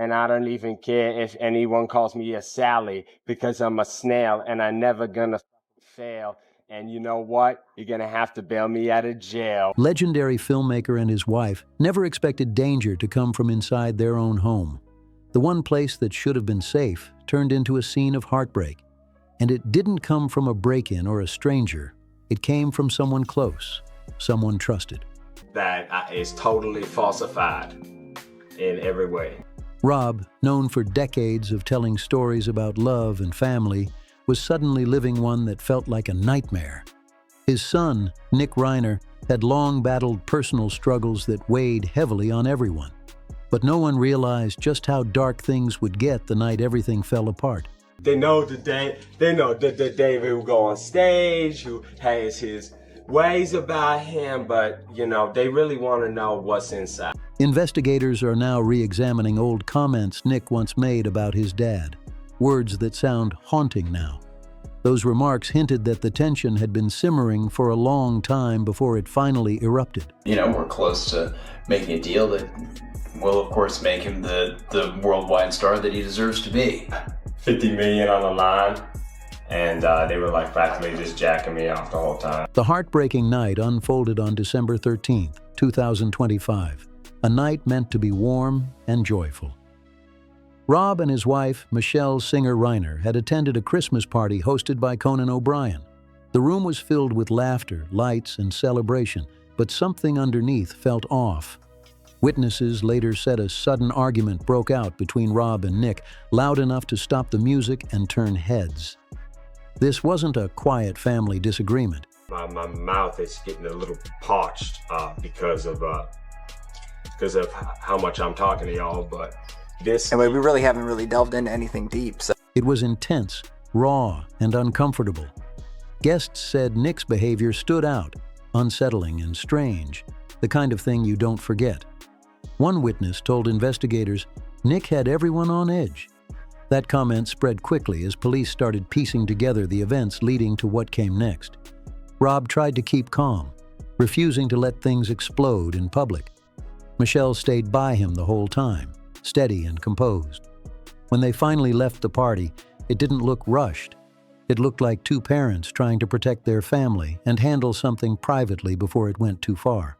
and I don't even care if anyone calls me a Sally, because I'm a snail and I never gonna fail. And you know what? You're gonna have to bail me out of jail. Legendary filmmaker and his wife never expected danger to come from inside their own home. The one place that should have been safe turned into a scene of heartbreak. And it didn't come from a break-in or a stranger. It came from someone close, someone trusted. That is totally falsified in every way. Rob, known for decades of telling stories about love and family, was suddenly living one that felt like a nightmare. His son, Nick Reiner, had long battled personal struggles that weighed heavily on everyone. But no one realized just how dark things would get the night everything fell apart. They know the David who go on stage, who has his ways about him, but, they really want to know what's inside. Investigators are now re-examining old comments Nick once made about his dad, words that sound haunting now. Those remarks hinted that the tension had been simmering for a long time before it finally erupted. We're close to making a deal that will, of course, make him the worldwide star that he deserves to be. $50 million on the line, and they were like practically just jacking me off the whole time. The heartbreaking night unfolded on December 13th, 2025, a night meant to be warm and joyful. Rob and his wife, Michelle Singer Reiner, had attended a Christmas party hosted by Conan O'Brien. The room was filled with laughter, lights, and celebration, but something underneath felt off. Witnesses later said a sudden argument broke out between Rob and Nick, loud enough to stop the music and turn heads. This wasn't a quiet family disagreement. My mouth is getting a little parched because of how much I'm talking to y'all, but this... And we really haven't delved into anything deep, so... It was intense, raw, and uncomfortable. Guests said Nick's behavior stood out, unsettling and strange, the kind of thing you don't forget. One witness told investigators Nick had everyone on edge. That comment spread quickly as police started piecing together the events leading to what came next. Rob tried to keep calm, refusing to let things explode in public. Michelle stayed by him the whole time, steady and composed. When they finally left the party, it didn't look rushed. It looked like two parents trying to protect their family and handle something privately before it went too far.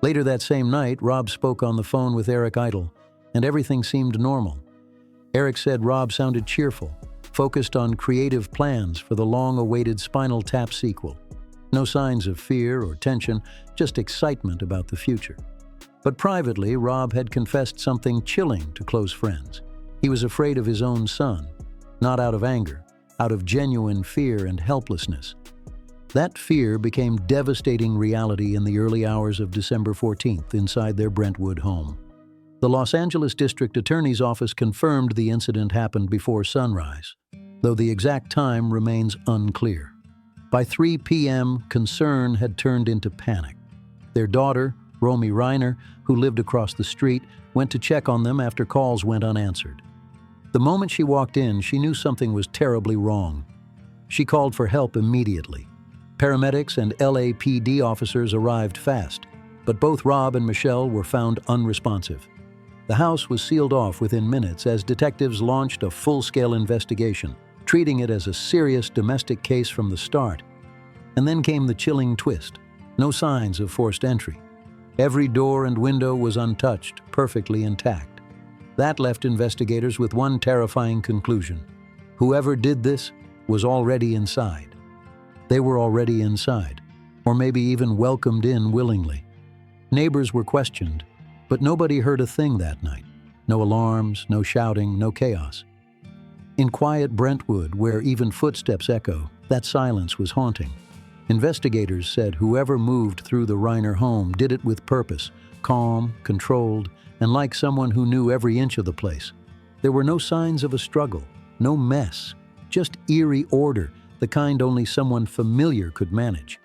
Later that same night, Rob spoke on the phone with Eric Idle, and everything seemed normal. Eric said Rob sounded cheerful, focused on creative plans for the long-awaited Spinal Tap sequel. No signs of fear or tension, just excitement about the future. But privately, Rob had confessed something chilling to close friends. He was afraid of his own son, not out of anger, out of genuine fear and helplessness. That fear became devastating reality in the early hours of December 14th inside their Brentwood home. The Los Angeles District Attorney's Office confirmed the incident happened before sunrise, though the exact time remains unclear. By 3 p.m., concern had turned into panic. Their daughter, Romy Reiner, who lived across the street, went to check on them after calls went unanswered. The moment she walked in, she knew something was terribly wrong. She called for help immediately. Paramedics and LAPD officers arrived fast, but both Rob and Michelle were found unresponsive. The house was sealed off within minutes as detectives launched a full-scale investigation, treating it as a serious domestic case from the start. And then came the chilling twist. No signs of forced entry. Every door and window was untouched, perfectly intact. That left investigators with one terrifying conclusion. Whoever did this was already inside. They were already inside, or maybe even welcomed in willingly. Neighbors were questioned, but nobody heard a thing that night. No alarms, no shouting, no chaos. In quiet Brentwood, where even footsteps echo, that silence was haunting. Investigators said whoever moved through the Reiner home did it with purpose, calm, controlled, and like someone who knew every inch of the place. There were no signs of a struggle, no mess, just eerie order, the kind only someone familiar could manage.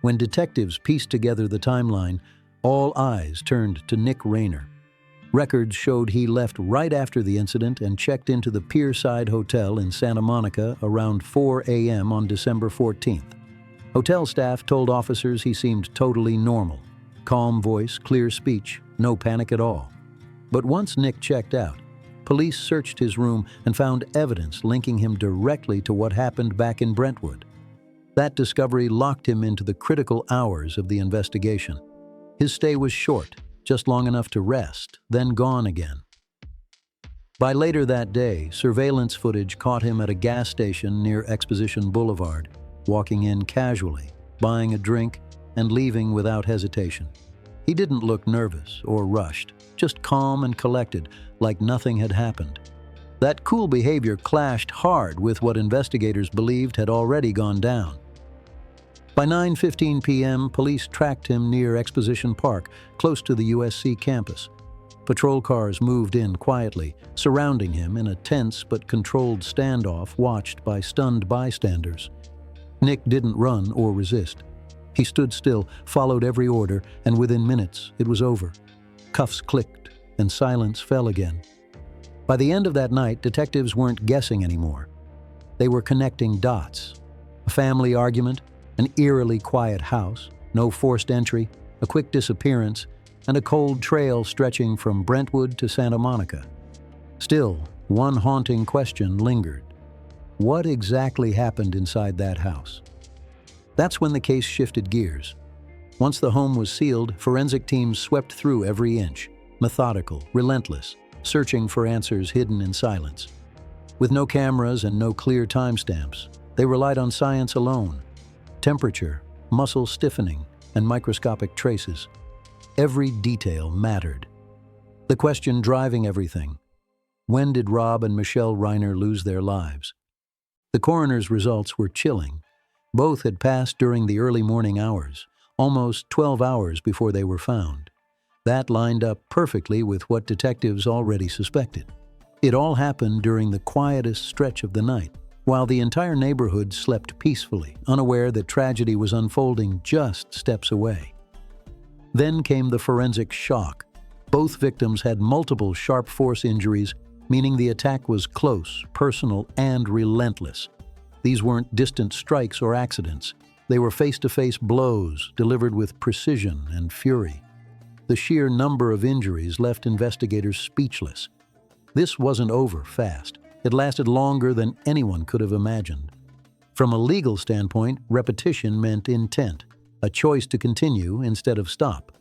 When detectives pieced together the timeline, all eyes turned to Nick Reiner. Records showed he left right after the incident and checked into the Pierside Hotel in Santa Monica around 4 a.m. on December 14th. Hotel staff told officers he seemed totally normal. Calm voice, clear speech, no panic at all. But once Nick checked out, police searched his room and found evidence linking him directly to what happened back in Brentwood. That discovery locked him into the critical hours of the investigation. His stay was short, just long enough to rest, then gone again. By later that day, surveillance footage caught him at a gas station near Exposition Boulevard, walking in casually, buying a drink, and leaving without hesitation. He didn't look nervous or rushed, just calm and collected, like nothing had happened. That cool behavior clashed hard with what investigators believed had already gone down. By 9:15 p.m., police tracked him near Exposition Park, close to the USC campus. Patrol cars moved in quietly, surrounding him in a tense but controlled standoff watched by stunned bystanders. Nick didn't run or resist. He stood still, followed every order, and within minutes, it was over. Cuffs clicked, and silence fell again. By the end of that night, detectives weren't guessing anymore. They were connecting dots. A family argument, an eerily quiet house, no forced entry, a quick disappearance, and a cold trail stretching from Brentwood to Santa Monica. Still, one haunting question lingered. What exactly happened inside that house? That's when the case shifted gears. Once the home was sealed, forensic teams swept through every inch, methodical, relentless, searching for answers hidden in silence. With no cameras and no clear timestamps, they relied on science alone. Temperature, muscle stiffening, and microscopic traces. Every detail mattered. The question driving everything: when did Rob and Michelle Reiner lose their lives? The coroner's results were chilling. Both had passed during the early morning hours, almost 12 hours before they were found. That lined up perfectly with what detectives already suspected. It all happened during the quietest stretch of the night, while the entire neighborhood slept peacefully, unaware that tragedy was unfolding just steps away. Then came the forensic shock. Both victims had multiple sharp force injuries, meaning the attack was close, personal, and relentless. These weren't distant strikes or accidents. They were face-to-face blows delivered with precision and fury. The sheer number of injuries left investigators speechless. This wasn't over fast. It lasted longer than anyone could have imagined. From a legal standpoint, repetition meant intent, a choice to continue instead of stop.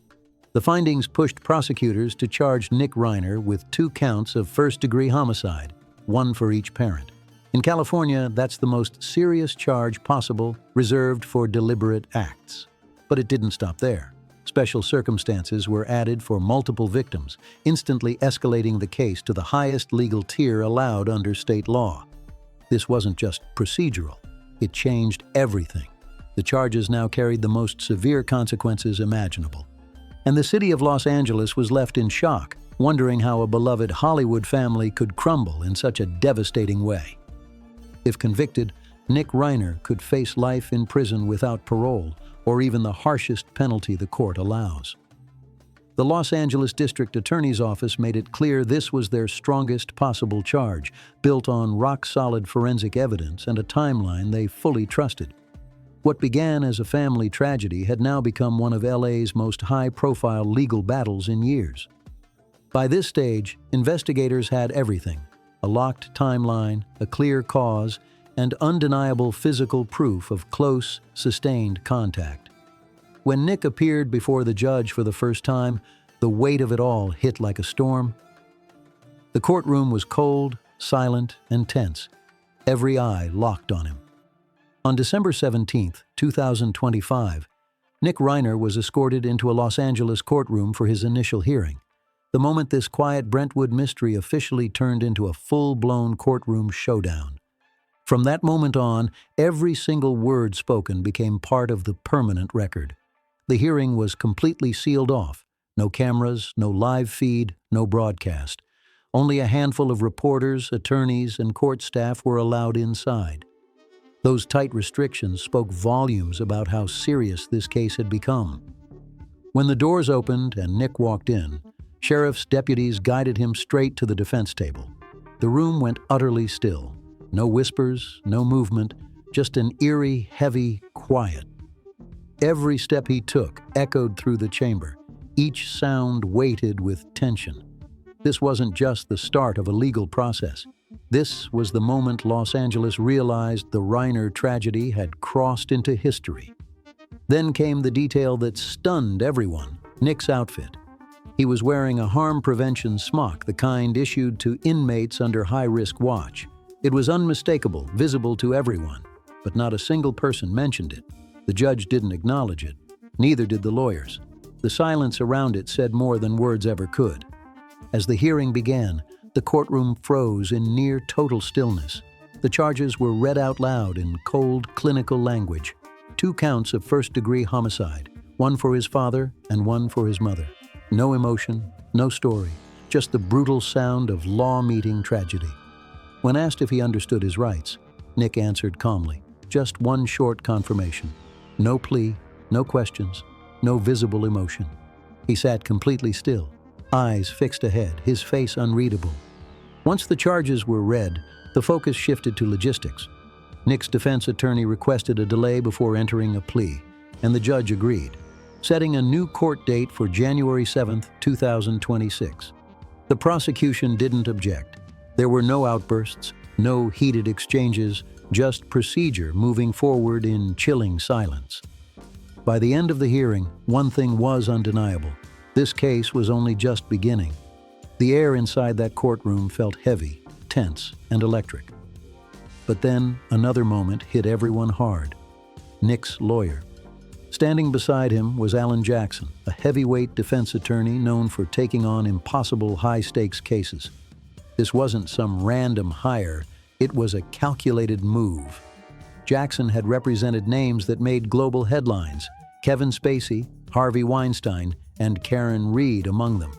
The findings pushed prosecutors to charge Nick Reiner with 2 counts of first-degree homicide, 1 for each parent. In California, that's the most serious charge possible, reserved for deliberate acts. But it didn't stop there. Special circumstances were added for multiple victims, instantly escalating the case to the highest legal tier allowed under state law. This wasn't just procedural. It changed everything. The charges now carried the most severe consequences imaginable. And the city of Los Angeles was left in shock, wondering how a beloved Hollywood family could crumble in such a devastating way. If convicted, Nick Reiner could face life in prison without parole, or even the harshest penalty the court allows. The Los Angeles District Attorney's Office made it clear this was their strongest possible charge, built on rock-solid forensic evidence and a timeline they fully trusted. What began as a family tragedy had now become one of LA's most high-profile legal battles in years. By this stage, investigators had everything: a locked timeline, a clear cause, and undeniable physical proof of close, sustained contact. When Nick appeared before the judge for the first time, the weight of it all hit like a storm. The courtroom was cold, silent, and tense, every eye locked on him. On December 17, 2025, Nick Reiner was escorted into a Los Angeles courtroom for his initial hearing, the moment this quiet Brentwood mystery officially turned into a full-blown courtroom showdown. From that moment on, every single word spoken became part of the permanent record. The hearing was completely sealed off. No cameras, no live feed, no broadcast. Only a handful of reporters, attorneys, and court staff were allowed inside. Those tight restrictions spoke volumes about how serious this case had become. When the doors opened and Nick walked in, sheriff's deputies guided him straight to the defense table. The room went utterly still. No whispers, no movement, just an eerie, heavy quiet. Every step he took echoed through the chamber, each sound weighted with tension. This wasn't just the start of a legal process. This was the moment Los Angeles realized the Reiner tragedy had crossed into history. Then came the detail that stunned everyone: Nick's outfit. He was wearing a harm prevention smock, the kind issued to inmates under high-risk watch. It was unmistakable, visible to everyone, but not a single person mentioned it. The judge didn't acknowledge it. Neither did the lawyers. The silence around it said more than words ever could. As the hearing began, the courtroom froze in near total stillness. The charges were read out loud in cold, clinical language. 2 counts of first-degree homicide, one for his father and one for his mother. No emotion, no story, just the brutal sound of law meeting tragedy. When asked if he understood his rights, Nick answered calmly, just one short confirmation. No plea, no questions, no visible emotion. He sat completely still, eyes fixed ahead, his face unreadable. Once the charges were read, the focus shifted to logistics. Nick's defense attorney requested a delay before entering a plea, and the judge agreed, setting a new court date for January 7, 2026. The prosecution didn't object. There were no outbursts, no heated exchanges, just procedure moving forward in chilling silence. By the end of the hearing, one thing was undeniable. This case was only just beginning. The air inside that courtroom felt heavy, tense, and electric. But then another moment hit everyone hard. Nick's lawyer. Standing beside him was Alan Jackson, a heavyweight defense attorney known for taking on impossible high-stakes cases. This wasn't some random hire, it was a calculated move. Jackson had represented names that made global headlines: Kevin Spacey, Harvey Weinstein, and Karen Reed among them.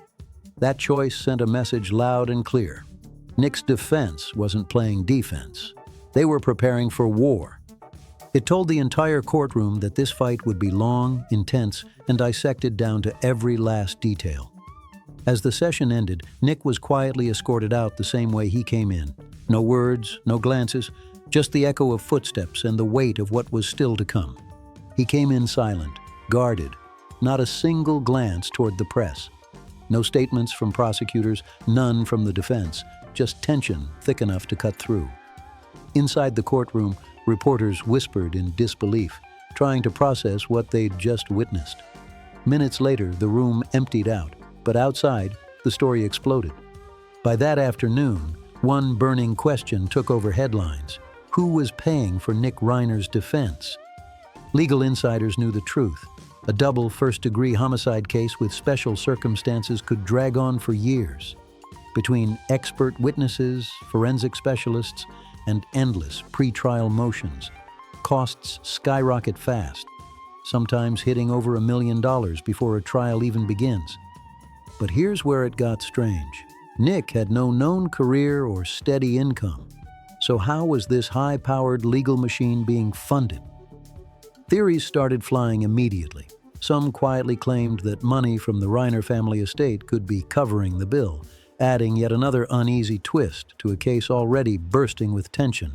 That choice sent a message loud and clear. Nick's defense wasn't playing defense. They were preparing for war. It told the entire courtroom that this fight would be long, intense, and dissected down to every last detail. As the session ended, Nick was quietly escorted out the same way he came in. No words, no glances, just the echo of footsteps and the weight of what was still to come. He came in silent, guarded, not a single glance toward the press. No statements from prosecutors, none from the defense, just tension thick enough to cut through. Inside the courtroom, reporters whispered in disbelief, trying to process what they'd just witnessed. Minutes later, the room emptied out, but outside, the story exploded. By that afternoon, one burning question took over headlines. Who was paying for Nick Reiner's defense? Legal insiders knew the truth. A double first-degree homicide case with special circumstances could drag on for years. Between expert witnesses, forensic specialists, and endless pre-trial motions, costs skyrocket fast, sometimes hitting over $1 million before a trial even begins. But here's where it got strange. Nick had no known career or steady income. So how was this high-powered legal machine being funded? Theories started flying immediately. Some quietly claimed that money from the Reiner family estate could be covering the bill, adding yet another uneasy twist to a case already bursting with tension.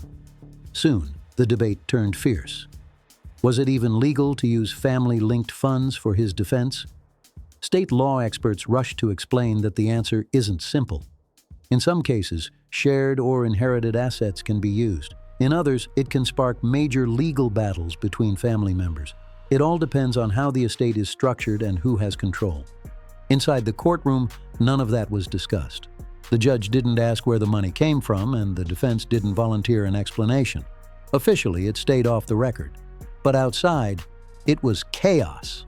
Soon, the debate turned fierce. Was it even legal to use family-linked funds for his defense? State law experts rushed to explain that the answer isn't simple. In some cases, shared or inherited assets can be used. In others, it can spark major legal battles between family members. It all depends on how the estate is structured and who has control. Inside the courtroom, none of that was discussed. The judge didn't ask where the money came from, and the defense didn't volunteer an explanation. Officially, it stayed off the record. But outside, it was chaos.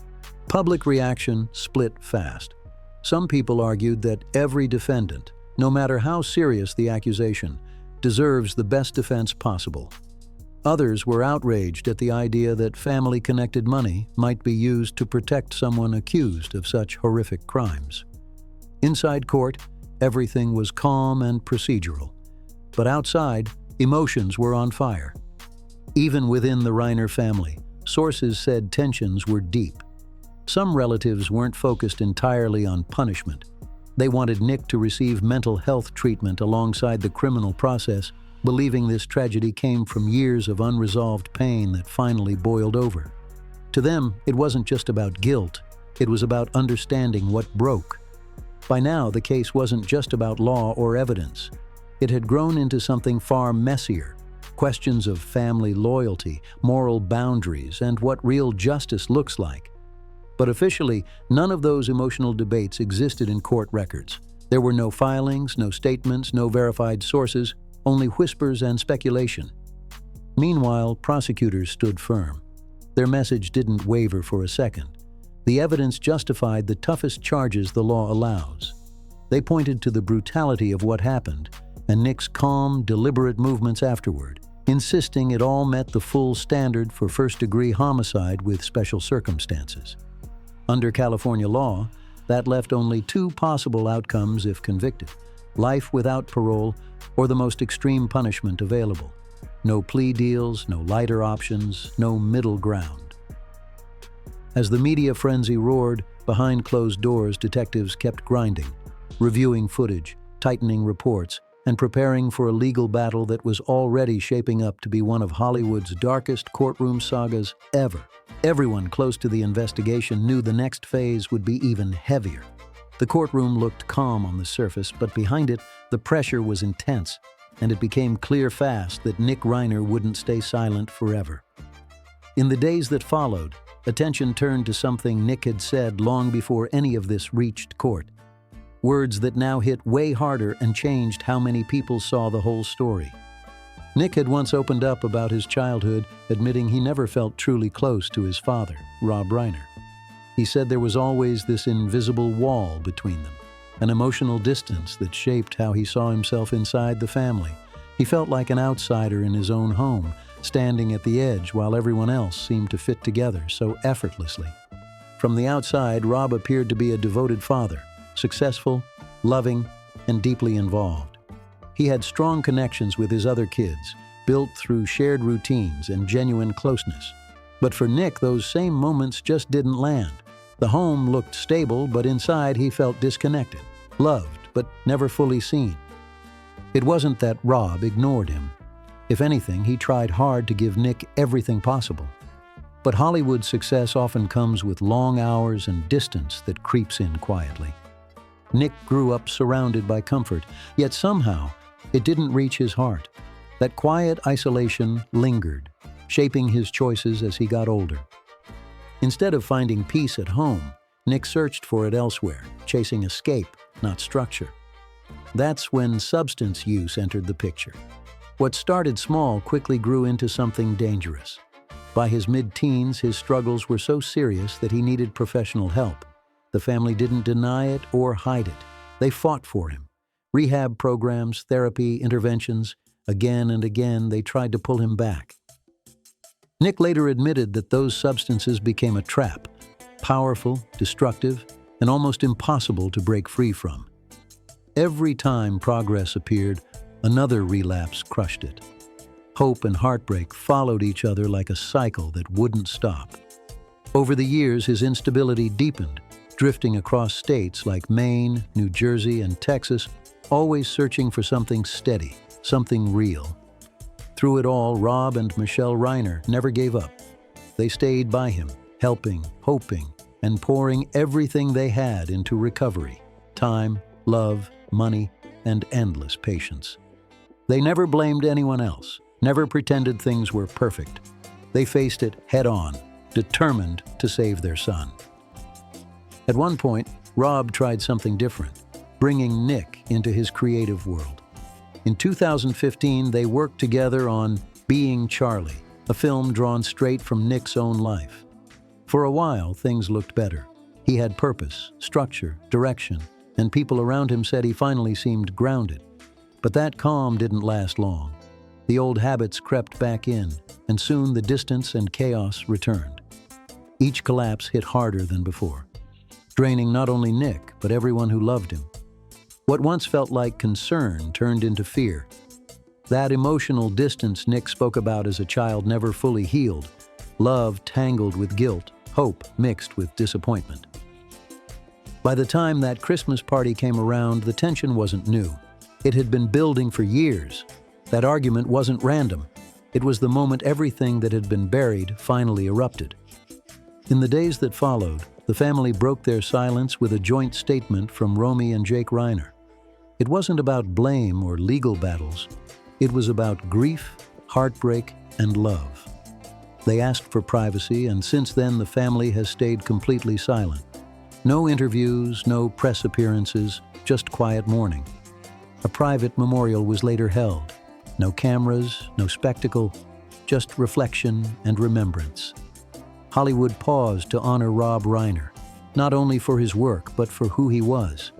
Public reaction split fast. Some people argued that every defendant, no matter how serious the accusation, deserves the best defense possible. Others were outraged at the idea that family-connected money might be used to protect someone accused of such horrific crimes. Inside court, everything was calm and procedural. But outside, emotions were on fire. Even within the Reiner family, sources said tensions were deep. Some relatives weren't focused entirely on punishment. They wanted Nick to receive mental health treatment alongside the criminal process, believing this tragedy came from years of unresolved pain that finally boiled over. To them, it wasn't just about guilt, it was about understanding what broke. By now, the case wasn't just about law or evidence. It had grown into something far messier: questions of family loyalty, moral boundaries, and what real justice looks like. But officially, none of those emotional debates existed in court records. There were no filings, no statements, no verified sources, only whispers and speculation. Meanwhile, prosecutors stood firm. Their message didn't waver for a second. The evidence justified the toughest charges the law allows. They pointed to the brutality of what happened and Nick's calm, deliberate movements afterward, insisting it all met the full standard for first-degree homicide with special circumstances. Under California law, that left only two possible outcomes if convicted: life without parole or the most extreme punishment available. No plea deals, no lighter options, no middle ground. As the media frenzy roared, behind closed doors detectives kept grinding, reviewing footage, tightening reports, and preparing for a legal battle that was already shaping up to be one of Hollywood's darkest courtroom sagas ever. Everyone close to the investigation knew the next phase would be even heavier. The courtroom looked calm on the surface, but behind it, the pressure was intense, and it became clear fast that Nick Reiner wouldn't stay silent forever. In the days that followed, attention turned to something Nick had said long before any of this reached court. Words that now hit way harder and changed how many people saw the whole story. Nick had once opened up about his childhood, admitting he never felt truly close to his father, Rob Reiner. He said there was always this invisible wall between them, an emotional distance that shaped how he saw himself inside the family. He felt like an outsider in his own home, standing at the edge while everyone else seemed to fit together so effortlessly. From the outside, Rob appeared to be a devoted father, successful, loving, and deeply involved. He had strong connections with his other kids, built through shared routines and genuine closeness. But for Nick, those same moments just didn't land. The home looked stable, but inside he felt disconnected, loved, but never fully seen. It wasn't that Rob ignored him. If anything, he tried hard to give Nick everything possible. But Hollywood success often comes with long hours and distance that creeps in quietly. Nick grew up surrounded by comfort, yet somehow it didn't reach his heart. That quiet isolation lingered, shaping his choices as he got older. Instead of finding peace at home, Nick searched for it elsewhere, chasing escape, not structure. That's when substance use entered the picture. What started small quickly grew into something dangerous. By his mid-teens, his struggles were so serious that he needed professional help. The family didn't deny it or hide it. They fought for him. Rehab programs, therapy, interventions. Again and again, they tried to pull him back. Nick later admitted that those substances became a trap, powerful, destructive, and almost impossible to break free from. Every time progress appeared, another relapse crushed it. Hope and heartbreak followed each other like a cycle that wouldn't stop. Over the years, his instability deepened, drifting across states like Maine, New Jersey, and Texas, always searching for something steady, something real. Through it all, Rob and Michelle Reiner never gave up. They stayed by him, helping, hoping, and pouring everything they had into recovery: time, love, money, and endless patience. They never blamed anyone else, never pretended things were perfect. They faced it head-on, determined to save their son. At one point, Rob tried something different, bringing Nick into his creative world. In 2015, they worked together on Being Charlie, a film drawn straight from Nick's own life. For a while, things looked better. He had purpose, structure, direction, and people around him said he finally seemed grounded. But that calm didn't last long. The old habits crept back in, and soon the distance and chaos returned. Each collapse hit harder than before, draining not only Nick, but everyone who loved him. What once felt like concern turned into fear. That emotional distance Nick spoke about as a child never fully healed, love tangled with guilt, hope mixed with disappointment. By the time that Christmas party came around, the tension wasn't new. It had been building for years. That argument wasn't random. It was the moment everything that had been buried finally erupted. In the days that followed, the family broke their silence with a joint statement from Romy and Jake Reiner. It wasn't about blame or legal battles. It was about grief, heartbreak, and love. They asked for privacy, and since then the family has stayed completely silent. No interviews, no press appearances, just quiet mourning. A private memorial was later held. No cameras, no spectacle, just reflection and remembrance. Hollywood paused to honor Rob Reiner, not only for his work, but for who he was.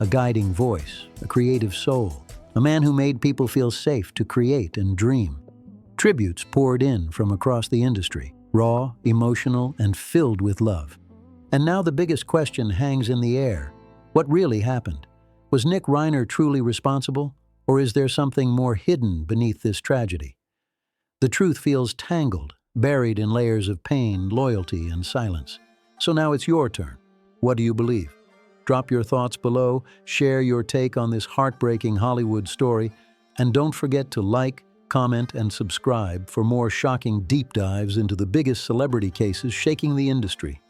A guiding voice, a creative soul, a man who made people feel safe to create and dream. Tributes poured in from across the industry, raw, emotional, and filled with love. And now the biggest question hangs in the air. What really happened? Was Nick Reiner truly responsible, or is there something more hidden beneath this tragedy? The truth feels tangled, buried in layers of pain, loyalty, and silence. So now it's your turn. What do you believe? Drop your thoughts below, share your take on this heartbreaking Hollywood story, and don't forget to like, comment, and subscribe for more shocking deep dives into the biggest celebrity cases shaking the industry.